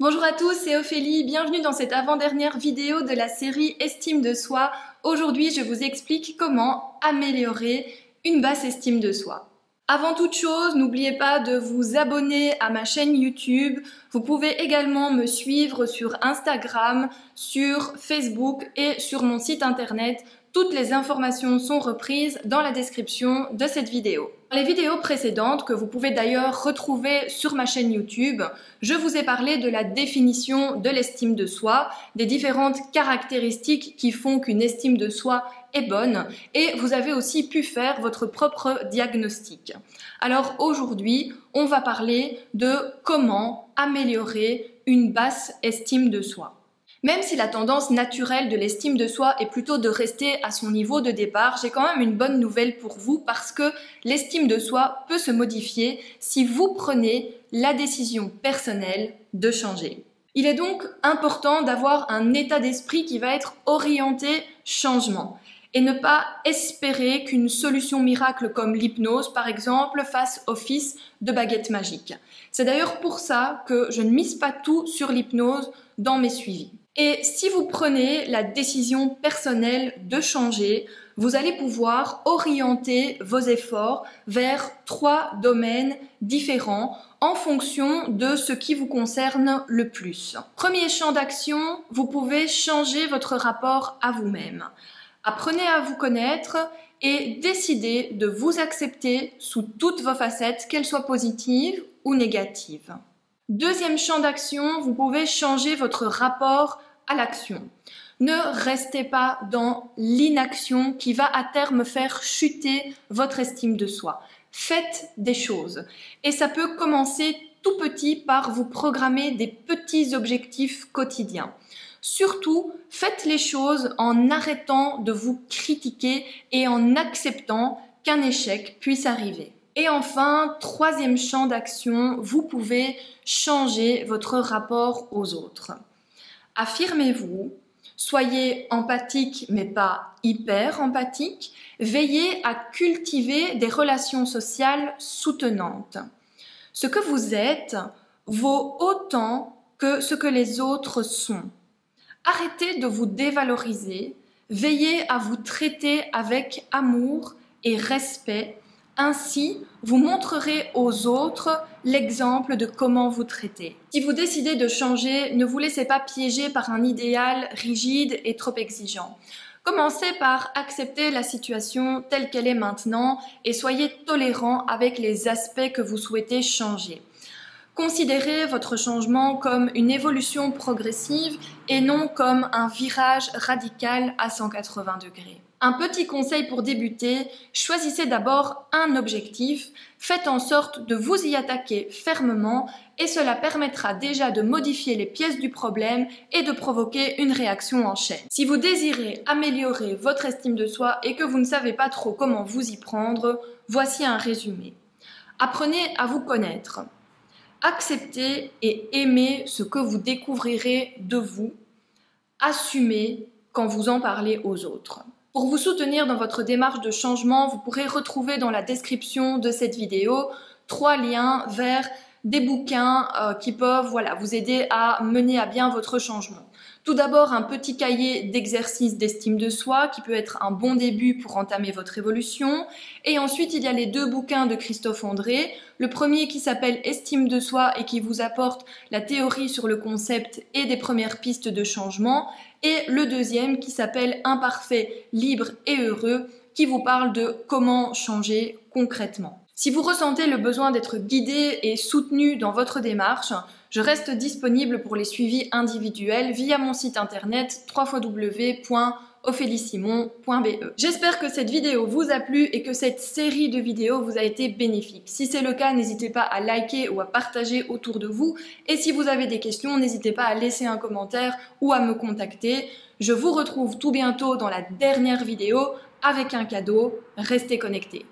Bonjour à tous, c'est Ophélie, bienvenue dans cette avant-dernière vidéo de la série Estime de soi. Aujourd'hui, je vous explique comment améliorer une basse estime de soi. Avant toute chose, n'oubliez pas de vous abonner à ma chaîne YouTube. Vous pouvez également me suivre sur Instagram, sur Facebook et sur mon site internet. Toutes les informations sont reprises dans la description de cette vidéo. Dans les vidéos précédentes, que vous pouvez d'ailleurs retrouver sur ma chaîne YouTube, je vous ai parlé de la définition de l'estime de soi, des différentes caractéristiques qui font qu'une estime de soi est bonne, et vous avez aussi pu faire votre propre diagnostic. Alors aujourd'hui, on va parler de comment améliorer une basse estime de soi. Même si la tendance naturelle de l'estime de soi est plutôt de rester à son niveau de départ, j'ai quand même une bonne nouvelle pour vous parce que l'estime de soi peut se modifier si vous prenez la décision personnelle de changer. Il est donc important d'avoir un état d'esprit qui va être orienté changement et ne pas espérer qu'une solution miracle comme l'hypnose, par exemple, fasse office de baguette magique. C'est d'ailleurs pour ça que je ne mise pas tout sur l'hypnose dans mes suivis. Et si vous prenez la décision personnelle de changer, vous allez pouvoir orienter vos efforts vers 3 domaines différents en fonction de ce qui vous concerne le plus. Premier champ d'action, vous pouvez changer votre rapport à vous-même. Apprenez à vous connaître et décidez de vous accepter sous toutes vos facettes, qu'elles soient positives ou négatives. Deuxième champ d'action, vous pouvez changer votre rapport à l'action. Ne restez pas dans l'inaction qui va à terme faire chuter votre estime de soi. Faites des choses. Et ça peut commencer tout petit par vous programmer des petits objectifs quotidiens. Surtout, faites les choses en arrêtant de vous critiquer et en acceptant qu'un échec puisse arriver. Et enfin, troisième champ d'action, vous pouvez changer votre rapport aux autres. Affirmez-vous, soyez empathique mais pas hyper empathique, veillez à cultiver des relations sociales soutenantes. Ce que vous êtes vaut autant que ce que les autres sont. Arrêtez de vous dévaloriser, veillez à vous traiter avec amour et respect. Ainsi, vous montrerez aux autres l'exemple de comment vous traiter. Si vous décidez de changer, ne vous laissez pas piéger par un idéal rigide et trop exigeant. Commencez par accepter la situation telle qu'elle est maintenant et soyez tolérant avec les aspects que vous souhaitez changer. Considérez votre changement comme une évolution progressive et non comme un virage radical à 180 degrés. Un petit conseil pour débuter, choisissez d'abord un objectif, faites en sorte de vous y attaquer fermement et cela permettra déjà de modifier les pièces du problème et de provoquer une réaction en chaîne. Si vous désirez améliorer votre estime de soi et que vous ne savez pas trop comment vous y prendre, voici un résumé. Apprenez à vous connaître. Acceptez et aimez ce que vous découvrirez de vous. Assumez quand vous en parlez aux autres. Pour vous soutenir dans votre démarche de changement, vous pourrez retrouver dans la description de cette vidéo 3 liens vers des bouquins qui peuvent vous aider à mener à bien votre changement. Tout d'abord, un petit cahier d'exercices d'estime de soi qui peut être un bon début pour entamer votre évolution. Et ensuite, il y a les 2 bouquins de Christophe André. Le premier qui s'appelle Estime de soi et qui vous apporte la théorie sur le concept et des premières pistes de changement. Et le deuxième qui s'appelle Imparfait, libre et heureux qui vous parle de comment changer concrètement. Si vous ressentez le besoin d'être guidé et soutenu dans votre démarche, je reste disponible pour les suivis individuels via mon site internet www.opheliesimon.be. J'espère que cette vidéo vous a plu et que cette série de vidéos vous a été bénéfique. Si c'est le cas, n'hésitez pas à liker ou à partager autour de vous. Et si vous avez des questions, n'hésitez pas à laisser un commentaire ou à me contacter. Je vous retrouve tout bientôt dans la dernière vidéo avec un cadeau. Restez connectés.